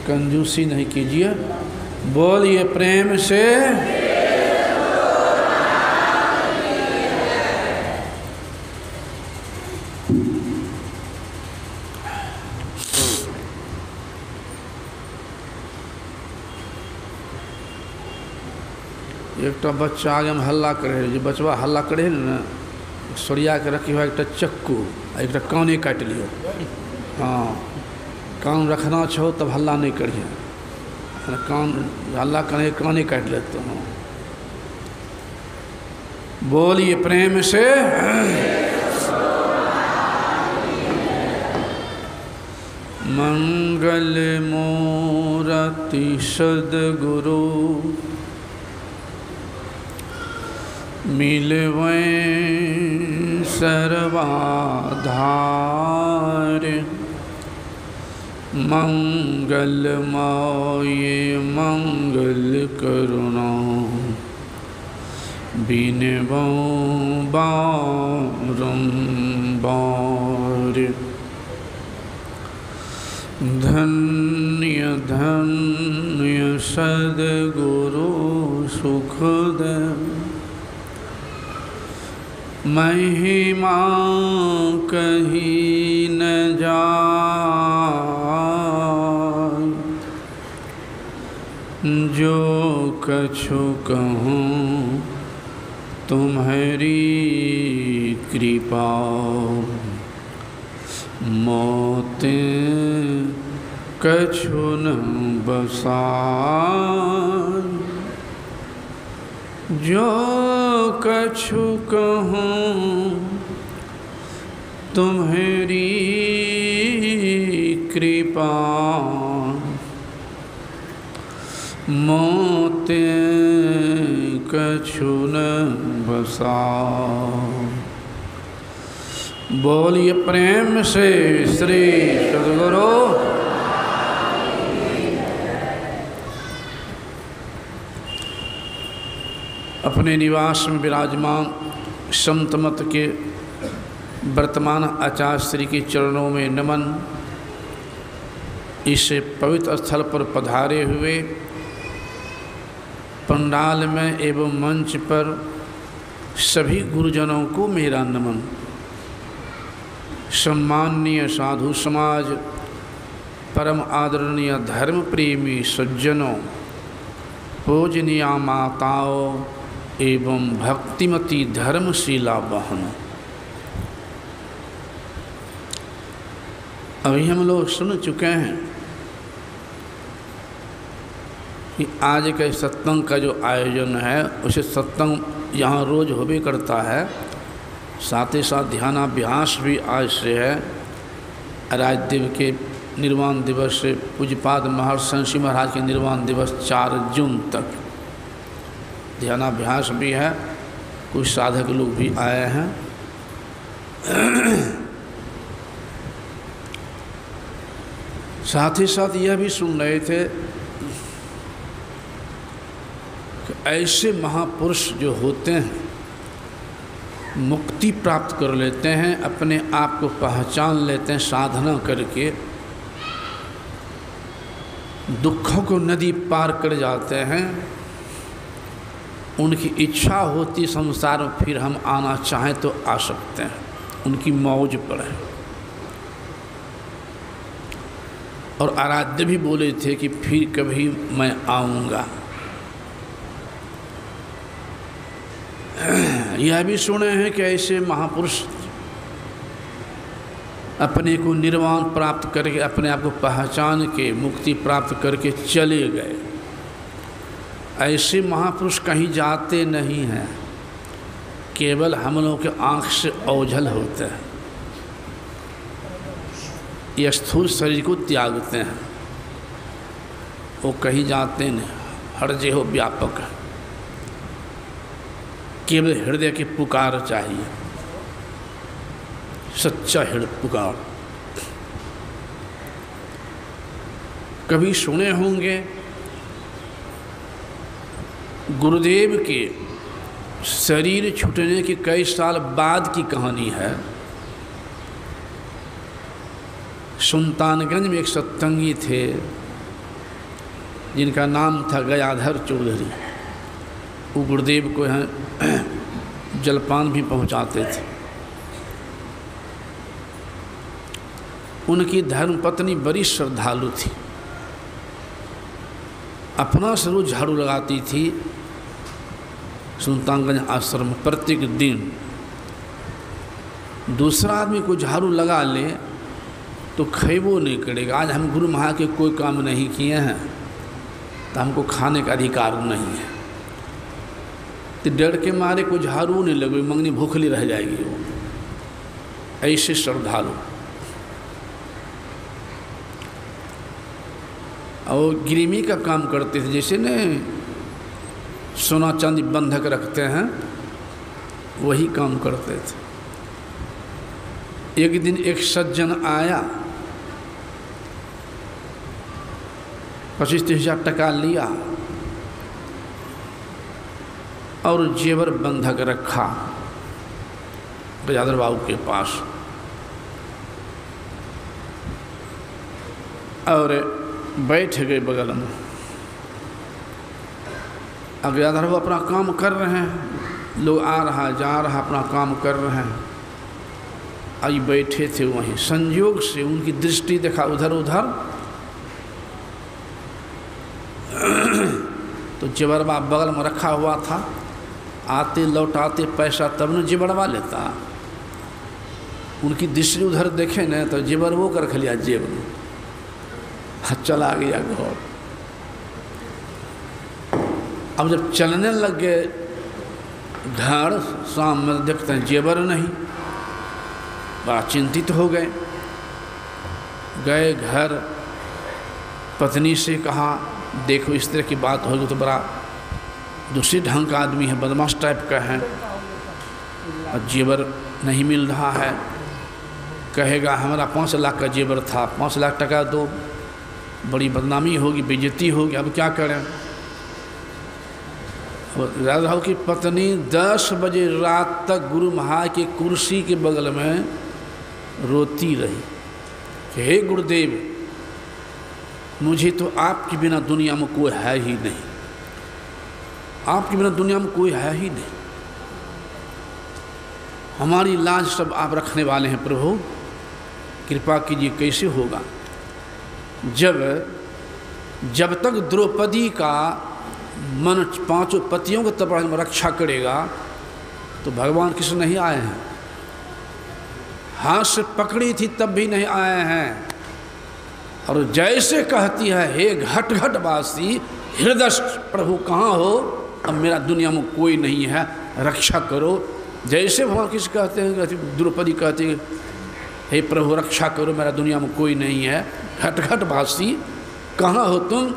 कंजूसी नहीं कीजिए। बोलिए प्रेम से। एक बच्चा आगे में हल्ला करे, जो बचवा हल्ला करे ना, सरिया के रखी हुआ एक चक्कू, एक काने काट लियो। हाँ, कान रखना छो तब हल्ला नहीं करिए, कान हल्ला करे काने काट लेते हो। बोलिए प्रेम से। मंगल मूर्ति सद्गुरु मिलवे सर्वाधार। मंगलमय मंगल करुणा बिनवो बारंबार। धन्य धन्य सद्गुरु सुखद महिमा कही न जाय। जो कछु कहूँ तुम्हारी कृपा, मोते कछु न बसाय। जो कछु कहूँ तुम्हारी कृपा, मोते कछु न बसाय। बोलिए प्रेम से श्री सद्गुरु। अपने निवास में विराजमान संत मत के वर्तमान आचार्य श्री के चरणों में नमन। इस पवित्र स्थल पर पधारे हुए पंडाल में एवं मंच पर सभी गुरुजनों को मेरा नमन। सम्माननीय साधु समाज, परम आदरणीय धर्म प्रेमी सज्जनों, पूजनीय माताओं एवं भक्तिमती धर्मशीला बहनों, अभी हम लोग सुन चुके हैं कि आज के सत्संग का जो आयोजन है, उसे सत्संग यहाँ रोज होबे करता है। साथ ही साथ ध्यानाभ्यास भी आज से है। राजदेव के निर्वाण दिवस से पूज्यपाद महर्षि संसी महाराज के निर्वाण दिवस 4 जून तक ध्यानाभ्यास भी है। कुछ साधक लोग भी आए हैं। साथ ही साथ यह भी सुन रहे थे कि ऐसे महापुरुष जो होते हैं मुक्ति प्राप्त कर लेते हैं, अपने आप को पहचान लेते हैं साधना करके, दुखों को नदी पार कर जाते हैं। उनकी इच्छा होती संसार में फिर हम आना चाहें तो आ सकते हैं, उनकी मौज पर है। और आराध्य भी बोले थे कि फिर कभी मैं आऊँगा। यह भी सुने हैं कि ऐसे महापुरुष अपने को निर्वाण प्राप्त करके, अपने आप को पहचान के मुक्ति प्राप्त करके चले गए। ऐसे महापुरुष कहीं जाते नहीं हैं, केवल हम लोगों के आँख से ओझल होते हैं। ये स्थूल शरीर को त्यागते हैं, वो कहीं जाते नहीं, हर जगह व्यापक है। केवल हृदय की पुकार चाहिए, सच्चा हृदय पुकार। कभी सुने होंगे गुरुदेव के शरीर छूटने के कई साल बाद की कहानी है। सुल्तानगंज में एक सत्संगी थे, जिनका नाम था गयाधर चौधरी, वो गुरुदेव को यहाँ जलपान भी पहुँचाते थे। उनकी धर्मपत्नी बड़ी श्रद्धालु थी, अपना से रोज झाड़ू लगाती थी सुल्तानगंज आश्रम में प्रत्येक दिन। दूसरा आदमी को झाड़ू लगा ले तो खैबो नहीं करेगा। आज हम गुरु महा के कोई काम नहीं किए हैं तो हमको खाने का अधिकार नहीं है, तो डर के मारे कोई झाड़ू नहीं लगे, मंगनी भूखली रह जाएगी वो। ऐसे श्रद्धालु। और गिरमी का काम करते थे, जैसे न सोना चांदी बंधक रखते हैं वही काम करते थे। एक दिन एक सज्जन आया, 25-30 हज़ार टका लिया और जेवर बंधक रखा गजाधर बाबू के पास, और बैठ गए बगल में। अब गजाधर बाबू अपना काम कर रहे हैं, लोग आ रहा जा रहा अपना काम कर रहे हैं, आई बैठे थे वहीं। संयोग से उनकी दृष्टि देखा उधर उधर, तो जेवरवा बगल में रखा हुआ था। आते लौटाते पैसा तब न जेवरवा लेता। उनकी दृष्टि उधर देखे न तो जेवर वो कर लिया जेब में, चला गया घर। अब जब चलने लग गए घर, शाम में देखते हैं जेवर नहीं, बड़ा चिंतित हो गए। गए घर, पत्नी से कहा देखो इस तरह की बात होगी तो बड़ा दूसरे ढंग का आदमी है, बदमाश टाइप का है, और जेवर नहीं मिल रहा है। कहेगा हमारा 5 लाख का जेवर था, 5 लाख टका दो, बड़ी बदनामी होगी, बेइज्जती होगी, अब क्या करें। राजा की पत्नी 10 बजे रात तक गुरु महा की कुर्सी के बगल में रोती रही कि हे गुरुदेव, मुझे तो आपके बिना दुनिया में कोई है ही नहीं, आपके बिना दुनिया में कोई है ही नहीं, हमारी लाज सब आप रखने वाले हैं प्रभु, कृपा कीजिए। कैसे होगा जब तक द्रौपदी का मन 5 पतियों के तब में रक्षा करेगा तो भगवान कृष्ण नहीं आए हैं। हाथ से पकड़ी थी तब भी नहीं आए हैं। और जैसे कहती है हे घट घट वासी हृदय प्रभु कहाँ हो, अब मेरा दुनिया में कोई नहीं है, रक्षा करो। जैसे भगवान कृष्ण कहते हैं, द्रौपदी कहती है हे प्रभु रक्षा करो, मेरा दुनिया में कोई नहीं है, घट घट वासी कहाँ हो तुम।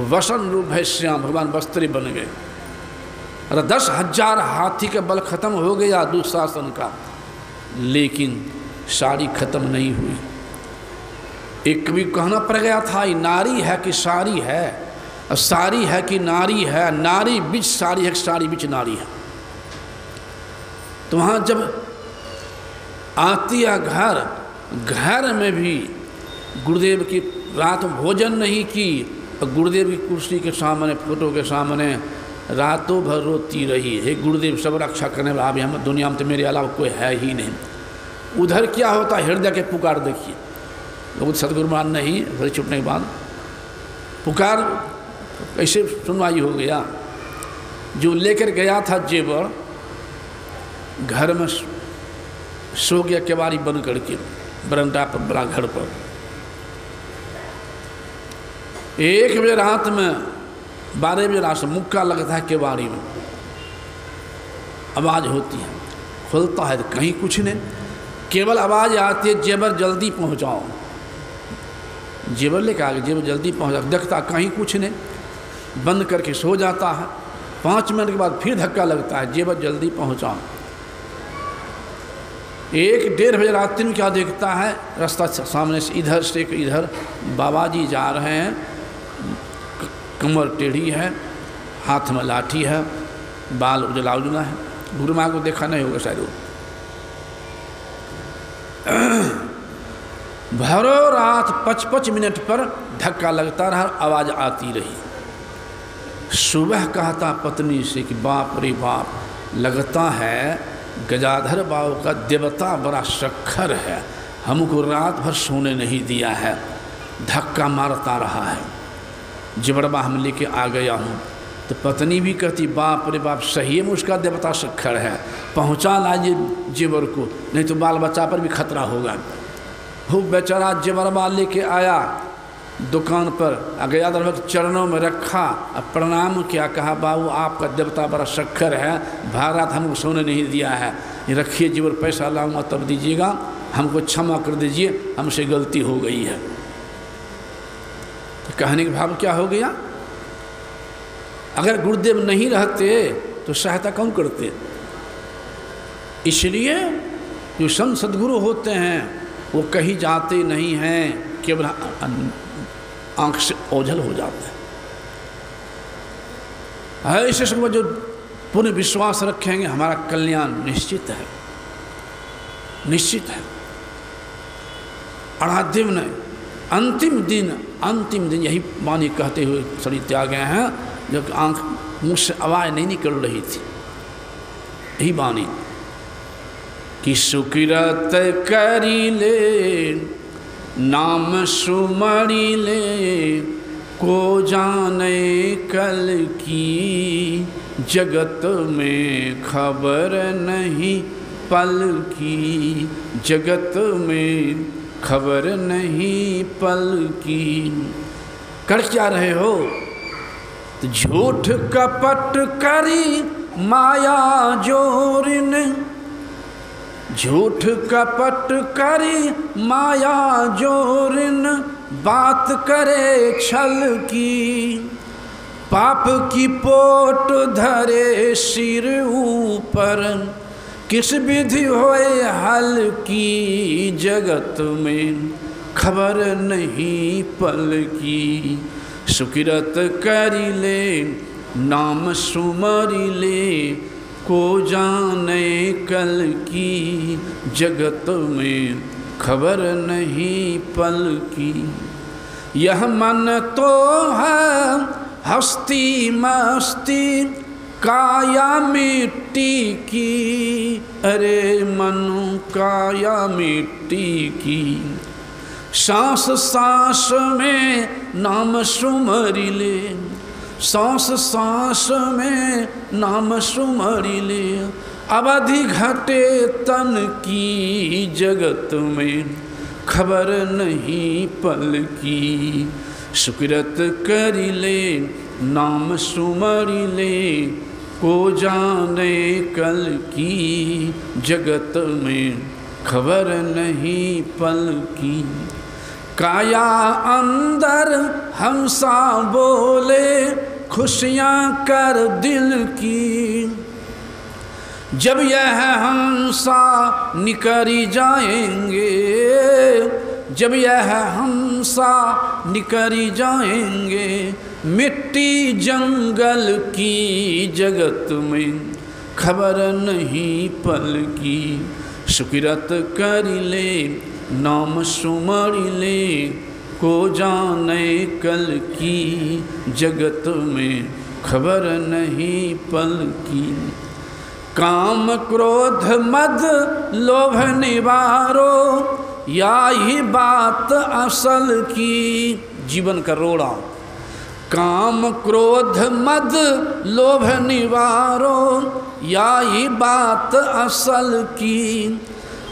वसन रूप है श्याम, भगवान वस्त्री बन गए। अरे 10,000 हाथी का बल खत्म हो गया दुशासन का, लेकिन साड़ी खत्म नहीं हुई। एक कभी कहना पड़ गया था ये नारी है कि साड़ी है, साड़ी है कि नारी है, नारी बीच साड़ी है, साड़ी बीच नारी है। तो वहाँ जब आती है घर में भी गुरुदेव की रात भोजन नहीं की, और गुरुदेव की कुर्सी के सामने, फोटो के सामने रातों भर रोती रही। हे गुरुदेव सब रक्षा करने वाला, अभी हम दुनिया में तो मेरे अलावा कोई है ही नहीं। उधर क्या होता है, हृदय के पुकार देखिए। लोग सतगुरु मान नहीं, थोड़ी छुटने के बाद पुकार कैसे सुनवाई हो गया। जो लेकर गया था जेवर, घर में सो गया केवाड़ी बंद करके बरंडा पर, बड़ा घर पर। 1 बजे रात में, 12 बजे रात से मुक्का लगता है केवाड़ी में, आवाज़ होती है, खुलता है तो कहीं कुछ नहीं, केवल आवाज़ आती है जेवर जल्दी पहुंचाओ। जेवर लेकर आ गए, जेवर जल्दी पहुंचा, देखता कहीं कुछ नहीं, बंद करके सो जाता है। 5 मिनट के बाद फिर धक्का लगता है, जेवर जल्दी पहुंचाओ। 1-1:30 बजे रात में क्या देखता है, रास्ता सामने से इधर से इधर बाबा जी जा रहे हैं, कमर टेढ़ी है, हाथ में लाठी है, बाल उजला उजला है। गुरु माँ को देखा नहीं होगा शायद वो। भरों रात 5-5 मिनट पर धक्का लगता रहा, आवाज़ आती रही। सुबह कहता पत्नी से कि बाप रे बाप, लगता है गजाधर बाबू का देवता बड़ा शक्कर है, हमको रात भर सोने नहीं दिया है, धक्का मारता रहा है, जिबरबा हम लेके आ गया हूँ। तो पत्नी भी कहती बाप रे बाप, सही में उसका देवता शक्कर है, पहुँचा लाइए जेवर को, नहीं तो बाल बच्चा पर भी खतरा होगा। वो बेचारा जेवरबा लेके आया दुकान पर, गजाधर भक्त चरणों में रखा, प्रणाम किया, कहा बाबू आपका देवता बड़ा शक्कर है, भारत हमको सोने नहीं दिया है, ये रखिए जेवर, पैसा लाऊंगा तब दीजिएगा, हमको क्षमा कर दीजिए, हमसे गलती हो गई है। तो कहने का भाव क्या हो गया, अगर गुरुदेव नहीं रहते तो सहायता कौन करते। इसलिए जो संत सद्गुरु होते हैं वो कहीं जाते नहीं हैं, केवल आंख से ओझल हो जाते हैं। ऐसे समय जो पूर्ण विश्वास रखेंगे हमारा कल्याण निश्चित है, निश्चित है। आराध्य ने अंतिम दिन यही वाणी कहते हुए शरीर त्याग गए हैं, जब आंख मुँह से आवाज़ नहीं निकल रही थी, यही वाणी कि सुकिरत करी ले नाम सुमरी ले, को जाने कल की जगत में खबर नहीं पल की, जगत में खबर नहीं पल की। कर क्या रहे हो, तो झूठ कपट करी माया जोरिन, झूठ कपट करी माया जोरिन, बात करे छल की, पाप की पोट धरे सिर ऊपर, किस विधि होए हल की, जगत में खबर नहीं पल की। सुकिरत करी ले नाम सुमरी ले, को जाने कल की जगत में खबर नहीं पल की। यह मन तो है हस्ती मस्ती काया मिट्टी की, अरे मनु काया मिट्टी की। सांस सांस में नाम सुमरी ले, सांस सांस में नाम सुमरी ले, अवधि घटे तन की जगत में खबर नहीं पल की। सुकिरत करी ले नाम सुमरी ले, को जाने कल की जगत में खबर नहीं पल की। काया अंदर हंसा बोले खुशियाँ कर दिल की, जब यह हंसा निकरी जाएंगे, जब यह हंसा निकरी जाएंगे, मिट्टी जंगल की जगत में खबर नहीं पल की। सुकिरत करी ले नाम सुमरी ले, को जाने कल की जगत में खबर नहीं पल की। काम क्रोध मद लोभ निवारो, यही बात असल की। जीवन का रोड़ा काम क्रोध मद लोभ निवारो, यही बात असल की।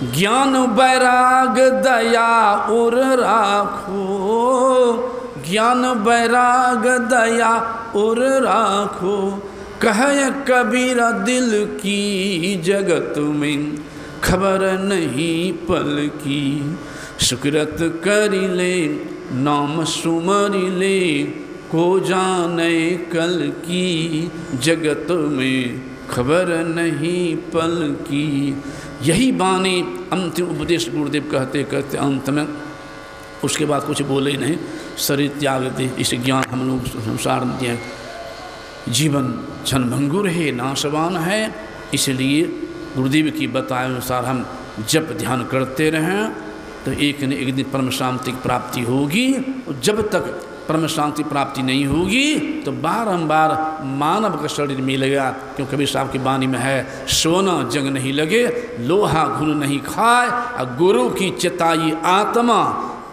ज्ञान वैराग दया उर राखो, ज्ञान वैराग दया उर राखो, कहे कबीरा दिल की जगत में खबर नहीं पल की। सुकिरत करी ले नाम सुमरी ले, को जाने कल की जगत में खबर नहीं पल की। यही बानी अंतिम उपदेश गुरुदेव कहते कहते अंत में, उसके बाद कुछ बोले नहीं, शरीर त्याग दे। इस ज्ञान हम लोग संसार दिए, जीवन क्षणभंगुर है, नाशवान है, इसलिए गुरुदेव की बताए अनुसार हम जप ध्यान करते रहें तो एक न एक दिन परम शांति की प्राप्ति होगी। जब तक परम शांति प्राप्ति नहीं होगी तो बारंबार मानव का शरीर मिलेगा। क्योंकि कबीर साहब की वाणी में है, सोना जंग नहीं लगे, लोहा घुन नहीं खाए, और गुरु की चिताई आत्मा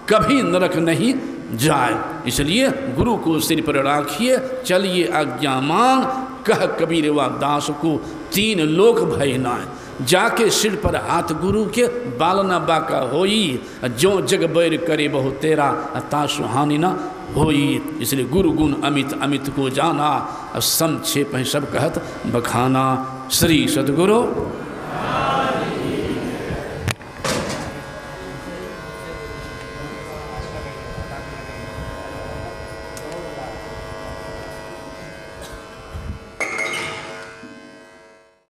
कभी नरक नहीं जाए। इसलिए गुरु को सिर पर राखिए, चलिए आज्ञा मान, कह कबीर वा दास को तीन लोक भय नाय। जाके सिर पर हाथ गुरु के बालना बाका होई, जो जग बैर करे बहु तेरा ता सुहानी ना होई। इसलिए गुरु गुण अमित अमित को जाना, और संक्षेप है सब कहत बखाना। श्री सद्गुरु